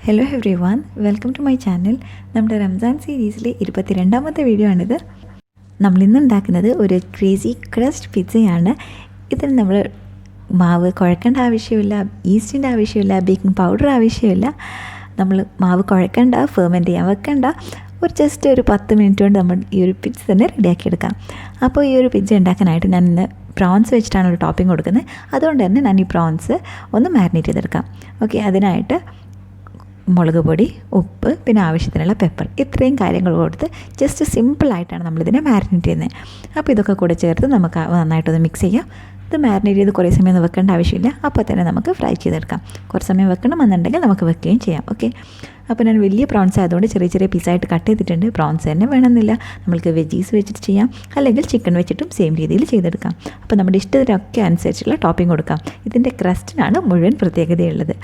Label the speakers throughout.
Speaker 1: Hello everyone, welcome to my channel. നമ്മുടെ റംസാൻ സീരീസിലെ 22ാമത്തെ video ആണിത്. നമ്മളിന്ന് ഉണ്ടാക്കുന്നത് ഒരു ക്രേസി ക്രസ്റ്റ് പിzzയാണ്. ഇതിന് നമ്മൾ മാവ് കുഴക്കേണ്ട ആവശ്യമില്ല, ഈസ്റ്റിൻ്റെ ആവശ്യമില്ല, ബേക്കിംഗ് പൗഡർ ആവശ്യമില്ല. നമ്മൾ മാവ് കുഴക്കേണ്ട, ഫെർമെൻറ്റ് ചെയ്യാൻ വെക്കേണ്ട. ജസ്റ്റ് ഒരു 10 മിനിറ്റ് കൊണ്ട് നമ്മൾ ഈ ഒരു പിസ്സ തന്നെ റെഡിയാക്കിയെടുക്കാം. അപ്പോൾ ഈ ഒരു പിസ്സ ഉണ്ടാക്കാനായിട്ട് ഞാൻ ഇന്ന് പ്രോൺസ് വെച്ചിട്ടാണ് ഒരു ടോപ്പിംഗ് കൊടുക്കുന്നത്. അതുകൊണ്ട് തന്നെ ഞാൻ ഈ പ്രോൺസ് ഒന്ന് മാരിനേറ്റ് ചെയ്തെടുക്കാം. ഓക്കെ, അതിനായിട്ട് മുളക് പൊടി, ഉപ്പ്, പിന്നെ ആവശ്യത്തിനുള്ള പെപ്പർ, ഇത്രയും കാര്യങ്ങൾ കൊടുത്ത് ജസ്റ്റ് സിമ്പിളായിട്ടാണ് നമ്മളിതിനെ മാരിനേറ്റ് ചെയ്യുന്നത്. അപ്പോൾ ഇതൊക്കെ കൂടെ ചേർത്ത് നമുക്ക് നന്നായിട്ടൊന്ന് മിക്സ് ചെയ്യാം. ഇത് മാരിനേറ്റ് ചെയ്ത് കുറേ സമയം ഒന്നും വെക്കേണ്ട ആവശ്യമില്ല. അപ്പോൾ തന്നെ നമുക്ക് ഫ്രൈ ചെയ്തെടുക്കാം. കുറച്ച് സമയം വെക്കണമെന്നുണ്ടെങ്കിൽ നമുക്ക് വെക്കുകയും ചെയ്യാം. ഓക്കെ, അപ്പോൾ ഞാൻ വലിയ പ്രോൺസ് ആയതുകൊണ്ട് ചെറിയ ചെറിയ പീസായിട്ട് കട്ട് ചെയ്തിട്ടുണ്ട്. പ്രോൺസ് തന്നെ വേണമെന്നില്ല, നമ്മൾക്ക് വെജീസ് വെച്ചിട്ട് ചെയ്യാം, അല്ലെങ്കിൽ ചിക്കൻ വെച്ചിട്ടും സെയിം രീതിയിൽ ചെയ്തെടുക്കാം. അപ്പോൾ നമ്മുടെ ഇഷ്ടത്തിനൊക്കെ അനുസരിച്ചുള്ള ടോപ്പിംഗ് കൊടുക്കാം. ഇതിൻ്റെ ക്രസ്റ്റിനാണ് മുഴുവൻ പ്രത്യേകതയുള്ളത്.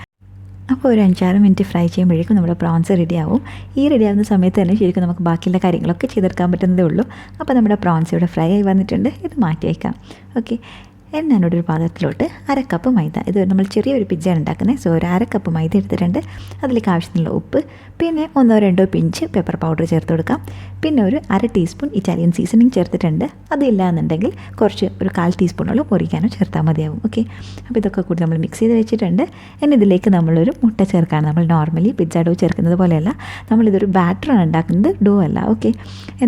Speaker 1: അപ്പോൾ ഒരു 5-6 മിനിറ്റ് ഫ്രൈ ചെയ്യുമ്പോഴേക്കും നമ്മുടെ പ്രോൺസ് റെഡിയാവും. ഈ റെഡിയാവുന്ന സമയത്ത് തന്നെ ശരിക്കും നമുക്ക് ബാക്കിയുള്ള കാര്യങ്ങളൊക്കെ ചെയ്തെടുക്കാൻ പറ്റുന്നതേ ഉള്ളൂ. അപ്പോൾ നമ്മുടെ പ്രോൺസ് ഇവിടെ ഫ്രൈ ആയി വന്നിട്ടുണ്ട്. ഇത് മാറ്റി വയ്ക്കാം. ഓക്കെ, ഞാനിവിടെ ഒരു പാത്രത്തിലോട്ട് 1/2 കപ്പ് മൈദ, ഇത് നമ്മൾ ചെറിയൊരു പിസ്സയാണ് ഉണ്ടാക്കുന്നത്. സോ ഒരു 1/2 കപ്പ് മൈദ എടുത്തിട്ടുണ്ട്. അതിലേക്ക് ആവശ്യത്തിനുള്ള ഉപ്പ്, പിന്നെ 1-2 പിഞ്ച് പെപ്പർ പൗഡർ ചേർത്ത് കൊടുക്കാം. പിന്നെ ഒരു 1/2 ടീസ്പൂൺ ഇറ്റാലിയൻ സീസണിങ് ചേർത്തിട്ടുണ്ട്. അതില്ല എന്നുണ്ടെങ്കിൽ ഒരു 1/4 ടീസ്പൂണോളം ഒറിഗാനോ ചേർത്താൽ മതിയാവും. ഓക്കെ, അപ്പോൾ ഇതൊക്കെ കൂടി നമ്മൾ മിക്സ് ചെയ്ത് വെച്ചിട്ടുണ്ട്. ഇനി ഇതിലേക്ക് നമ്മളൊരു മുട്ട ചേർക്കുകയാണ്. നമ്മൾ നോർമലി പിസ്സ ഡോ ചേർക്കുന്നത് പോലെയല്ല, നമ്മളിതൊരു ബാറ്ററാണ് ഉണ്ടാക്കുന്നത്, ഡോ അല്ല. ഓക്കെ,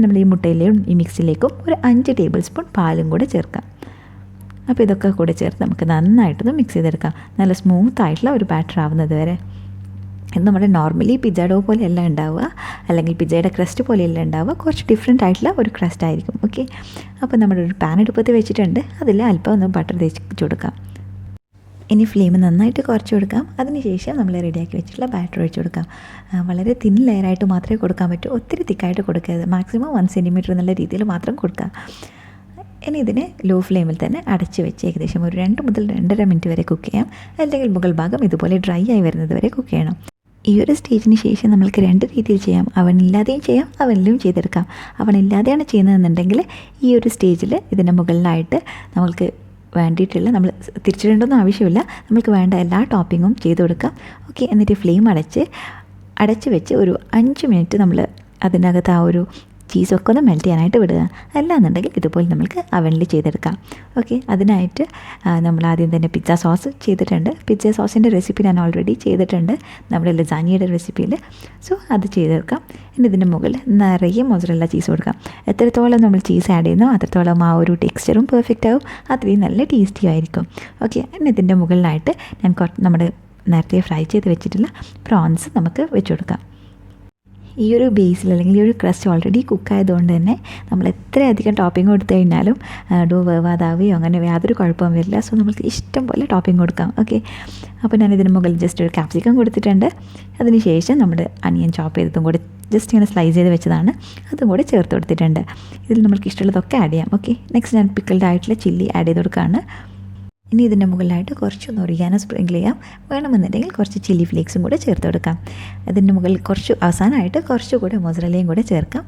Speaker 1: നമ്മൾ ഈ മുട്ടയിലേക്കും ഈ മിക്സിലേക്കും ഒരു 5 ടേബിൾ സ്പൂൺ പാലും കൂടെ ചേർക്കാം. അപ്പോൾ ഇതൊക്കെ കൂടെ ചേർത്ത് നമുക്ക് നന്നായിട്ടൊന്ന് മിക്സ് ചെയ്തെടുക്കാം, നല്ല സ്മൂത്തായിട്ടുള്ള ഒരു ബാറ്റർ ആവുന്നത് വരെ. ഇത് നമ്മുടെ നോർമലി പിസ്സ ഡോ പോലെയല്ല ഉണ്ടാവുക, അല്ലെങ്കിൽ പിസ്സയുടെ ക്രസ്റ്റ് പോലെയല്ല ഉണ്ടാവുക, കുറച്ച് ഡിഫറെൻ്റ് ആയിട്ടുള്ള ഒരു ക്രസ്റ്റ് ആയിരിക്കും. ഓക്കെ, അപ്പോൾ നമ്മുടെ ഒരു പാൻ അടുപ്പത്ത് വെച്ചിട്ടുണ്ട്. അതിൽ അല്പം ഒന്ന് ബട്ടർ തേച്ച് കൊടുക്കാം. ഇനി ഫ്ലെയിം നന്നായിട്ട് കുറച്ച് കൊടുക്കാം. അതിനുശേഷം നമ്മൾ റെഡിയാക്കി വെച്ചിട്ടുള്ള ബാറ്റർ ഒഴിച്ച് കൊടുക്കാം. വളരെ തിൻ ലെയറായിട്ട് മാത്രമേ കൊടുക്കാൻ പറ്റൂ, ഒത്തിരി തിക്കായിട്ട് കൊടുക്കരുത്. മാക്സിമം 1 സെൻറ്റിമീറ്റർ എന്നുള്ള രീതിയിൽ മാത്രം കൊടുക്കാം. ഇനി ഇതിനെ ലോ ഫ്ലെയിമിൽ തന്നെ അടച്ച് വെച്ച് ഏകദേശം ഒരു 2 മുതൽ 2.5 മിനിറ്റ് വരെ കുക്ക് ചെയ്യാം. അല്ലെങ്കിൽ മുകൾ ഭാഗം ഇതുപോലെ ഡ്രൈ ആയി വരുന്നത് വരെ കുക്ക് ചെയ്യണം. ഈ ഒരു സ്റ്റേജിന് ശേഷം നമ്മൾക്ക് 2 രീതിയിൽ ചെയ്യാം. അവനില്ലാതെയും ചെയ്യാം, അവനിലും ചെയ്തെടുക്കാം. അവനില്ലാതെയാണ് ചെയ്യുന്നതെന്നുണ്ടെങ്കിൽ ഈ ഒരു സ്റ്റേജിൽ ഇതിൻ്റെ മുകളിലായിട്ട് നമ്മൾക്ക് വേണ്ടിയിട്ടുള്ള, നമ്മൾ തിരിച്ചിടേണ്ടൊന്നും ആവശ്യമില്ല, നമ്മൾക്ക് വേണ്ട എല്ലാ ടോപ്പിങ്ങും ചെയ്ത് കൊടുക്കാം. ഓക്കെ, എന്നിട്ട് ഫ്ലെയിം അടച്ച് വെച്ച് ഒരു 5 മിനിറ്റ് നമ്മൾ അതിനകത്ത് ആ ഒരു ചീസൊക്കെ ഒന്ന് മെൽറ്റ് ചെയ്യാനായിട്ട് വിടുക. അല്ലാന്നുണ്ടെങ്കിൽ ഇതുപോലെ നമുക്ക് അവനിൽ ചെയ്തെടുക്കാം. ഓക്കെ, അതിനായിട്ട് നമ്മൾ ആദ്യം തന്നെ പിസ്സ സോസ് ചെയ്തിട്ടുണ്ട്. പിസ്സ സോസിൻ്റെ റെസിപ്പി ഞാൻ ഓൾറെഡി ചെയ്തിട്ടുണ്ട് നമ്മുടെ ലസാനിയയുടെ റെസിപ്പിയിൽ. സോ അത് ചെയ്തെടുക്കാം. ഇനി ഇതിൻ്റെ മുകളിൽ നിറയെ മൊസറല്ല ചീസ് കൊടുക്കാം. എത്രത്തോളം നമ്മൾ ചീസ് ആഡ് ചെയ്യുന്നോ അത്രത്തോളം ആ ഒരു ടെക്സ്ചറും പെർഫെക്റ്റ് ആവും, അത്രയും നല്ല ടേസ്റ്റി ആയിരിക്കും. ഓക്കെ, ഇനി ഇതിൻ്റെ മുകളിലായിട്ട് ഞാൻ നമ്മുടെ നേരത്തെ ഫ്രൈ ചെയ്ത് വെച്ചിട്ടുള്ള പ്രോൺസ് നമുക്ക് വെച്ച് കൊടുക്കാം. ഈ ഒരു ബേസിൽ, അല്ലെങ്കിൽ ഈ ഒരു ക്രസ്റ്റ് ഓൾറെഡി കുക്കായതുകൊണ്ട് തന്നെ നമ്മൾ എത്രയധികം ടോപ്പിംഗ് കൊടുത്തു കഴിഞ്ഞാലും ഡോ വേവാതാവുകയോ അങ്ങനെ യാതൊരു കുഴപ്പവും വരില്ല. സോ നമുക്ക് ഇഷ്ടം പോലെ ടോപ്പിംഗ് കൊടുക്കാം. ഓക്കെ, അപ്പോൾ ഞാൻ ഇതിന് മുകളിൽ ജസ്റ്റ് ഒരു ക്യാപ്സിക്കം കൊടുത്തിട്ടുണ്ട്. അതിനുശേഷം നമ്മുടെ അനിയൻ ചോപ്പ് ചെയ്തതും കൂടി ജസ്റ്റ് ഇങ്ങനെ സ്ലൈസ് ചെയ്ത് വെച്ചതാണ്, അതും കൂടി ചേർത്ത് കൊടുത്തിട്ടുണ്ട്. ഇതിൽ നമുക്ക് ഇഷ്ടമുള്ളതൊക്കെ ആഡ് ചെയ്യാം. ഓക്കെ, നെക്സ്റ്റ് ഞാൻ പിക്കിൾഡ് ആയിട്ടുള്ള ചില്ലി ആഡ് ചെയ്ത് കൊടുക്കുകയാണ്. ഇനി ഇതിൻ്റെ മുകളിലായിട്ട് കുറച്ചൊന്ന് ഒറിഗാനോ സ്പ്രിങ്കിൾ ചെയ്യാം. വേണമെന്നുണ്ടെങ്കിൽ കുറച്ച് ചില്ലി ഫ്ലേക്സും കൂടെ ചേർത്ത് കൊടുക്കാം. അതിൻ്റെ മുകളിൽ അവസാനമായിട്ട് കുറച്ചുകൂടെ മൊസറല്ലയും കൂടെ ചേർക്കാം.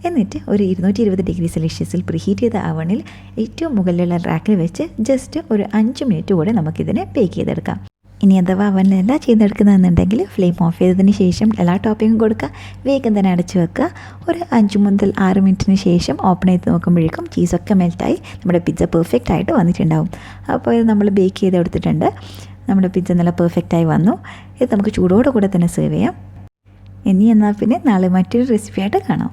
Speaker 1: എന്നിട്ട് ഒരു 220 ഡിഗ്രി സെൽഷ്യസിൽ പ്രീഹീറ്റ് ചെയ്ത അവണിൽ ഏറ്റവും മുകളിലുള്ള റാക്കിൽ വെച്ച് ജസ്റ്റ് ഒരു 5 മിനിറ്റ് കൂടെ നമുക്കിതിനെ ബേക്ക് ചെയ്തെടുക്കാം. ഇനി അഥവാ അവനിലല്ല ചെയ്തെടുക്കുന്നതെന്നുണ്ടെങ്കിൽ ഫ്ലെയിം ഓഫ് ചെയ്തതിന് ശേഷം എല്ലാ ടോപ്പിങ്ങും കൊടുക്കുക, വേഗം തന്നെ അടച്ച് വെക്കുക. ഒരു 5 മുതൽ 6 മിനിറ്റിന് ശേഷം ഓപ്പൺ ചെയ്ത് നോക്കുമ്പോഴേക്കും ചീസൊക്കെ മെൽറ്റായി നമ്മുടെ പിസ്സ പെർഫെക്റ്റ് ആയിട്ട് വന്നിട്ടുണ്ടാവും. അപ്പോൾ ഇത് നമ്മൾ ബേക്ക് ചെയ്ത് എടുത്തിട്ടുണ്ട്. നമ്മുടെ പിസ്സ നല്ല പെർഫെക്റ്റായി വന്നു. ഇത് നമുക്ക് ചൂടോടെ കൂടെ തന്നെ സെർവ് ചെയ്യാം. ഇനി എന്നാൽ പിന്നെ നാളെ മറ്റൊരു റെസിപ്പിയായിട്ട് കാണാം.